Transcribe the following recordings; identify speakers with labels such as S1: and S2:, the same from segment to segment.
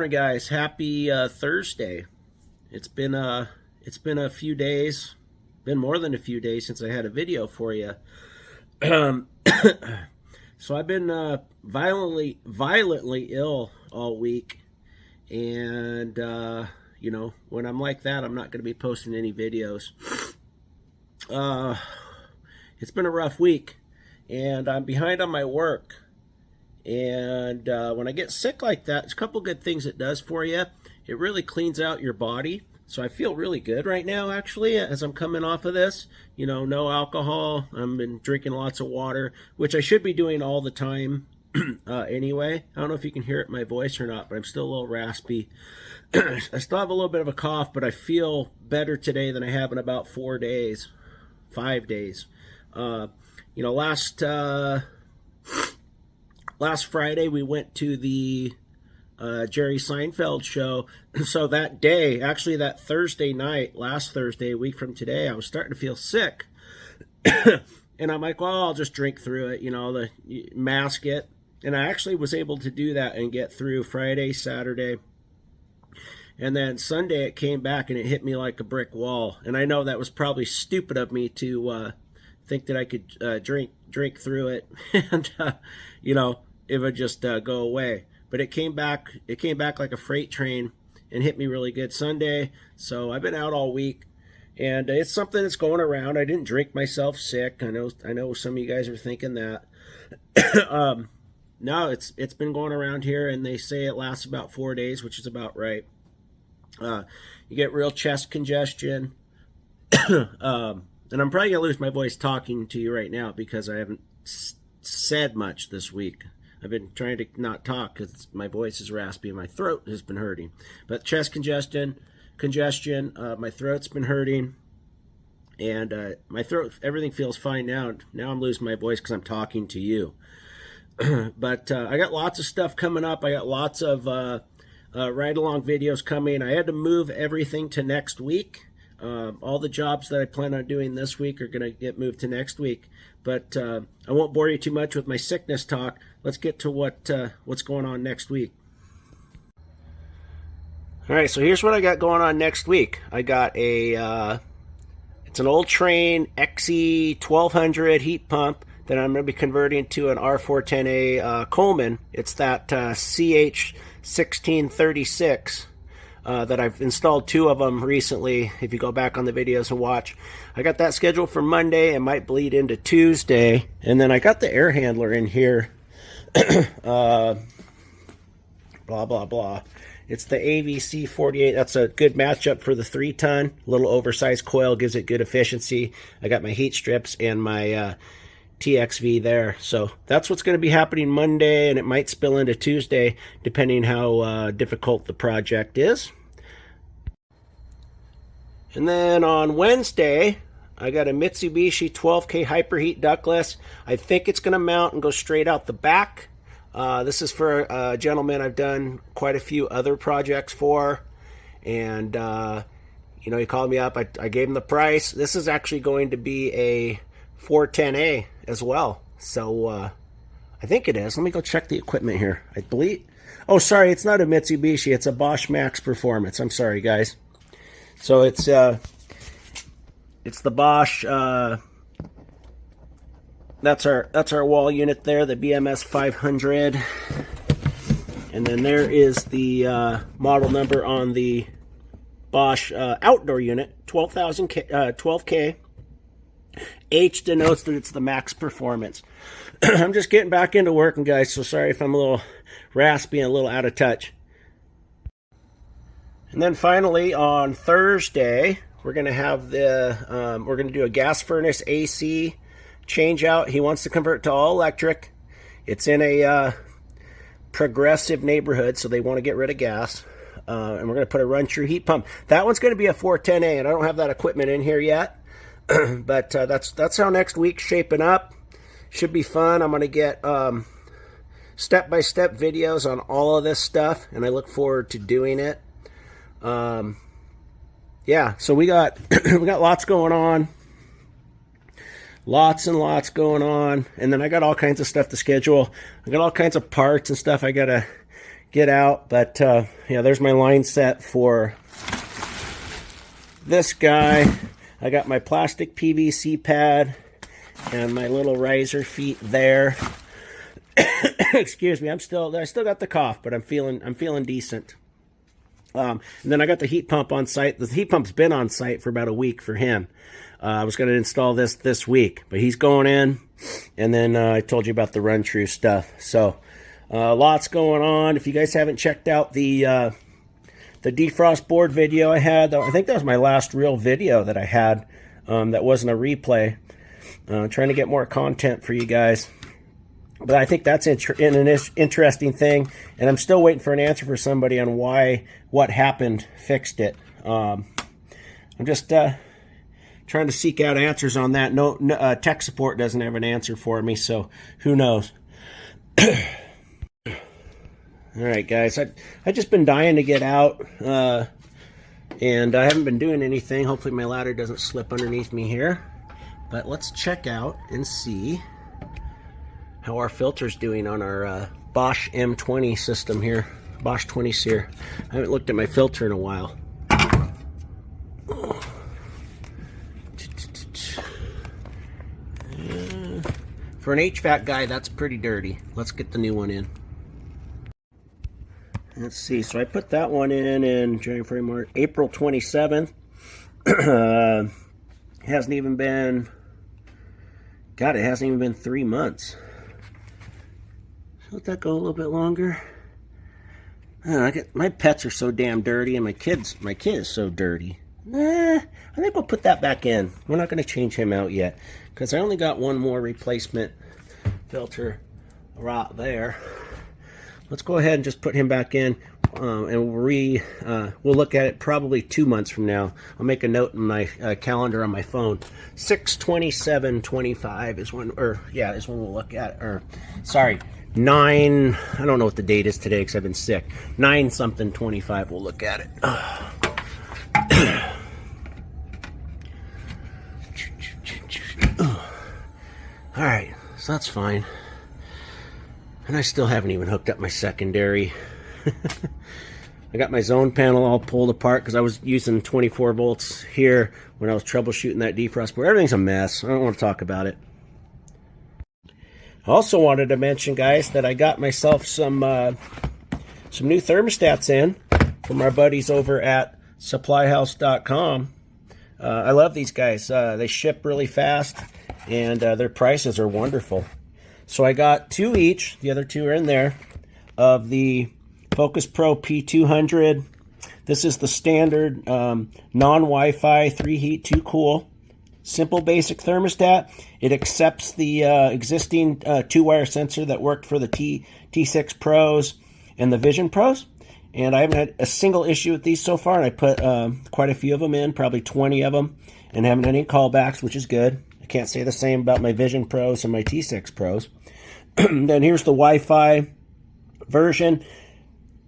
S1: morning, guys. Happy Thursday. It's been a few days, been more than a few days since I had a video for you. So I've been violently ill all week, and you know, when I'm like that, I'm not going to be posting any videos. It's been a rough week, and I'm behind on my work. And when I get sick like that, it's a couple good things it does for you. It really cleans out your body. So I feel really good right now, actually, as I'm coming off of this. You know, no alcohol. I've been drinking lots of water, which I should be doing all the time anyway. I don't know if you can hear it in my voice or not, but I'm still a little raspy. I still have a little bit of a cough, but I feel better today than I have in about 5 days. You know, last Friday, we went to the Jerry Seinfeld show. So that day, actually that Thursday night, last Thursday, a week from today, I was starting to feel sick. And I'm like, well, I'll just drink through it, you know, mask it. And I actually was able to do that and get through Friday, Saturday. And then Sunday it came back and it hit me like a brick wall. And I know that was probably stupid of me to think that I could drink through it. And, you know, it would just go away. But it came back like a freight train and hit me really good Sunday. So I've been out all week, and it's something that's going around. I didn't drink myself sick. I know some of you guys are thinking that. No, it's been going around here, and they say it lasts about 4 days, which is about right. You get real chest congestion. And I'm probably gonna lose my voice talking to you right now because I haven't said much this week. I've been trying to not talk because my voice is raspy and my throat has been hurting. But chest congestion, my throat's been hurting, and my throat, everything feels fine now. Now I'm losing my voice because I'm talking to you. But I got lots of stuff coming up. I got lots of ride-along videos coming. I had to move everything to next week. All the jobs that I plan on doing this week are going to get moved to next week. But I won't bore you too much with my sickness talk. Let's get to what's going on next week. All right, so here's what I got going on next week. I got it's an old Train XE 1200 heat pump that I'm going to be converting to an R410A Coleman. It's that CH 1636. That I've installed 2 of them recently. If you go back on the videos and watch, I got that scheduled for Monday and might bleed into Tuesday. And then I got the air handler in here. Blah, blah, blah. It's the AVC 48. That's a good matchup for the 3-ton. Little oversized coil gives it good efficiency. I got my heat strips and my TXV there. So that's what's going to be happening Monday, and it might spill into Tuesday depending how difficult the project is. And then on Wednesday, I got a Mitsubishi 12K Hyperheat ductless. I think it's going to mount and go straight out the back. This is for a gentleman I've done quite a few other projects for, and you know, he called me up. I gave him the price. This is actually going to be a 410A as well. So I think it is. Let me go check the equipment here. I believe. Oh, sorry, it's not a Mitsubishi. It's a Bosch Max Performance. I'm sorry, guys. So it's the Bosch. That's our wall unit there, the BMS 500. And then there is the model number on the Bosch outdoor unit, 12K. H denotes that it's the Max Performance. I'm just getting back into working, guys, so sorry if I'm a little raspy and a little out of touch. And then finally on Thursday, we're going to have we're going to do a gas furnace AC change out. He wants to convert to all electric. It's in a progressive neighborhood, so they want to get rid of gas. And we're going to put a run-through heat pump. That one's going to be a 410A, and I don't have that equipment in here yet. But that's how next week's shaping up. Should be fun. I'm going to get step-by-step videos on all of this stuff, and I look forward to doing it. Yeah, so we got we got lots going on. Lots and lots going on. And then I got all kinds of stuff to schedule. I got all kinds of parts and stuff I got to get out. But yeah, there's my line set for this guy. I got my plastic PVC pad and my little riser feet there. Excuse me, I still got the cough, but I'm feeling decent. And then I got the heat pump on site. The heat pump's been on site for about a week for him. I was going to install this week, but he's going in. And then I told you about the run true stuff. So lots going on. If you guys haven't checked out the defrost board video I had, I think that was my last real video that I had. That wasn't a replay. Trying to get more content for you guys. But I think that's an interesting thing, and I'm still waiting for an answer for somebody on why what happened fixed it. I'm just trying to seek out answers on that. No, tech support doesn't have an answer for me, so who knows? All right, guys, I just been dying to get out, and I haven't been doing anything. Hopefully my ladder doesn't slip underneath me here. But let's check out and see how our filter's doing on our Bosch M20 system here, Bosch 20 SEER. I haven't looked at my filter in a while. For an HVAC guy, that's pretty dirty. Let's get the new one in. Let's see, so I put that one in January, March, April 27th. Hasn't even been, God, it hasn't even been 3 months. Let that go a little bit longer. My pets are so damn dirty, and my kid is so dirty. I think we'll put that back in. We're not going to change him out yet, because I only got one more replacement filter right there. Let's go ahead and just put him back in, and we'll look at it probably 2 months from now. I'll make a note in my calendar on my phone. 6/27/25 is when, is when we'll look at, or sorry, 9, I don't know what the date is today because I've been sick. 9/something/25, we'll look at it. All right, so that's fine. And I still haven't even hooked up my secondary. I got my zone panel all pulled apart because I was using 24 volts here when I was troubleshooting that defrost board. Everything's a mess. I don't want to talk about it. I also wanted to mention, guys, that I got myself some new thermostats in from our buddies over at supplyhouse.com. I love these guys. They ship really fast, and their prices are wonderful. So I got 2 each, the other 2 are in there, of the Focus Pro P200. This is the standard non-Wi-Fi 3 heat 2 cool. Simple basic thermostat. It accepts the existing 2-wire sensor that worked for the T6 Pros and the Vision Pros. And I haven't had a single issue with these so far. And I put quite a few of them in, probably 20 of them, and haven't had any callbacks, which is good. I can't say the same about my Vision Pros and my T6 Pros. Then here's the Wi-Fi version.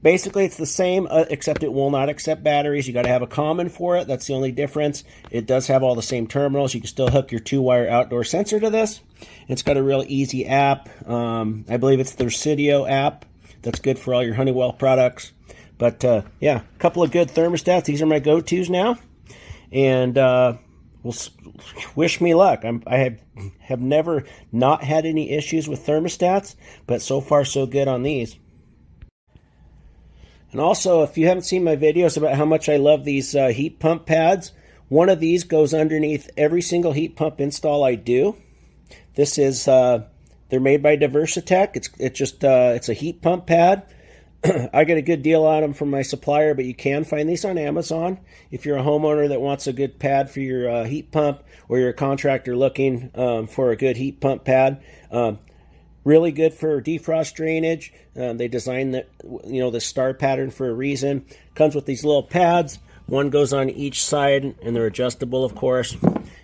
S1: Basically, it's the same, except it will not accept batteries. You got to have a common for it. That's the only difference. It does have all the same terminals. You can still hook your 2-wire outdoor sensor to this. It's got a real easy app. I believe it's their Cydio app. That's good for all your Honeywell products. But yeah, a couple of good thermostats. These are my go-tos now. And wish me luck. I have never not had any issues with thermostats, but so far so good on these. And also, if you haven't seen my videos about how much I love these heat pump pads, one of these goes underneath every single heat pump install I do. This is, they're made by Diversitech. It's a heat pump pad. I get a good deal on them from my supplier, but you can find these on Amazon. If you're a homeowner that wants a good pad for your heat pump, or you're a contractor looking for a good heat pump pad, really good for defrost drainage. They designed the star pattern for a reason. Comes with these little pads. One goes on each side, and they're adjustable, of course.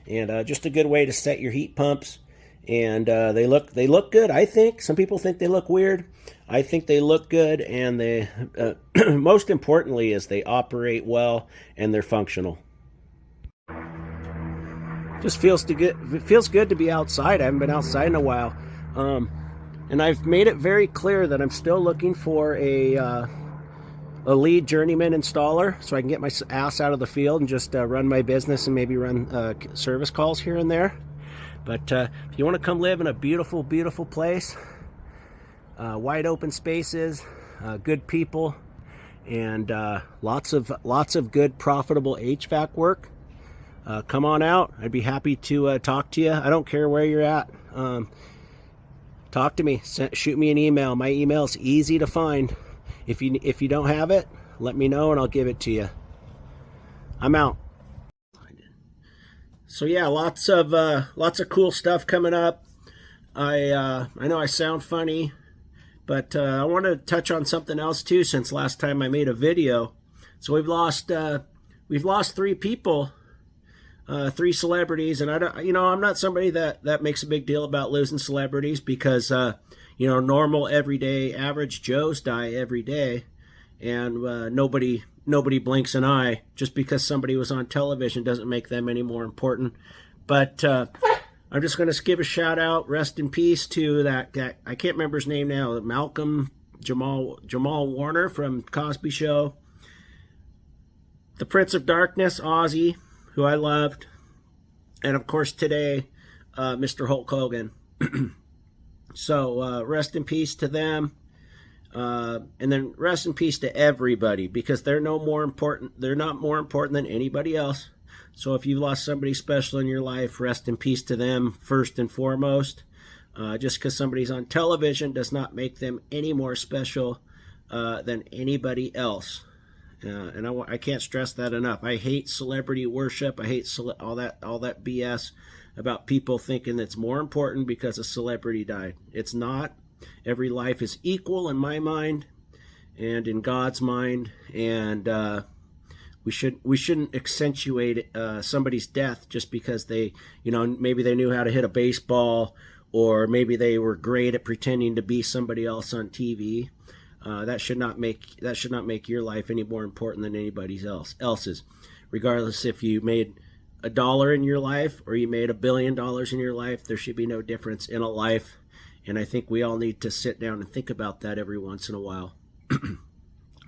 S1: And just a good way to set your heat pumps. And they look good, I think. Some people think they look weird. I think they look good, and they most importantly is they operate well and they're functional. Just feels good. It feels good to be outside. I haven't been outside in a while. And I've made it very clear that I'm still looking for a lead journeyman installer, so I can get my ass out of the field and just run my business and maybe run service calls here and there. But if you want to come live in a beautiful, beautiful place, wide open spaces, good people, and lots of good profitable HVAC work, come on out. I'd be happy to talk to you. I don't care where you're at. Talk to me. Shoot me an email. My email is easy to find. If you don't have it, let me know and I'll give it to you. I'm out. So yeah, lots of cool stuff coming up. I know I sound funny, but I want to touch on something else too. Since last time I made a video, so we've lost 3 people, 3 celebrities, and I'm not somebody that makes a big deal about losing celebrities, because normal everyday average Joes die every day, and nobody blinks an eye. Just because somebody was on television doesn't make them any more important. But I'm just going to give a shout out, rest in peace, to that guy. I can't remember his name now. Malcolm Jamal Warner from Cosby Show. The Prince of Darkness, Ozzy, who I loved. And of course today, Mr. Hulk Hogan. So rest in peace to them. And then rest in peace to everybody, because they're not more important than anybody else. So if you lost somebody special in your life, rest in peace to them first and foremost. Just because somebody's on television does not make them any more special than anybody else. And I can't stress that enough. I hate celebrity worship. I hate all that BS about people thinking it's more important because a celebrity died. It's not. Every life is equal in my mind and in God's mind, and we shouldn't accentuate somebody's death just because they, maybe they knew how to hit a baseball, or maybe they were great at pretending to be somebody else on TV. That should not make your life any more important than anybody else's. Regardless if you made $1 in your life or you made $1 billion in your life, there should be no difference in a life. And I think we all need to sit down and think about that every once in a while.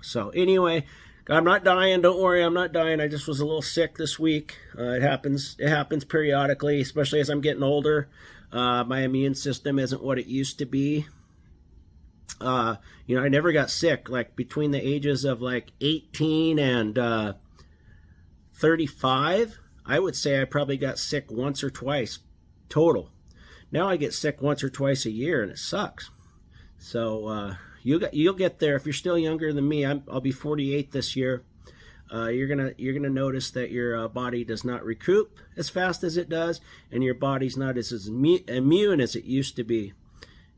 S1: So anyway, I'm not dying. Don't worry, I'm not dying. I just was a little sick this week. It happens periodically, especially as I'm getting older. My immune system isn't what it used to be. I never got sick. Like between the ages of like 18 and 35, I would say I probably got sick once or twice total. Now I get sick once or twice a year, and it sucks. So you'll get there if you're still younger than me. I'll be 48 this year. You're gonna notice that your body does not recoup as fast as it does, and your body's not as immune as it used to be.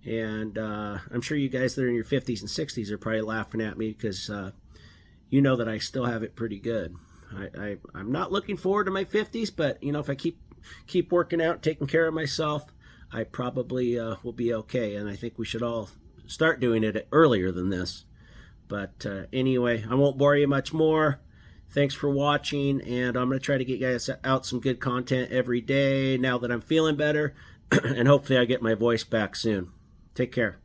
S1: And I'm sure you guys that are in your 50s and 60s are probably laughing at me, because you know that I still have it pretty good. I'm not looking forward to my 50s, but if I keep working out, taking care of myself, I probably will be okay. And I think we should all start doing it earlier than this. But anyway, I won't bore you much more. Thanks for watching, and I'm going to try to get you guys out some good content every day now that I'm feeling better, and hopefully I get my voice back soon. Take care.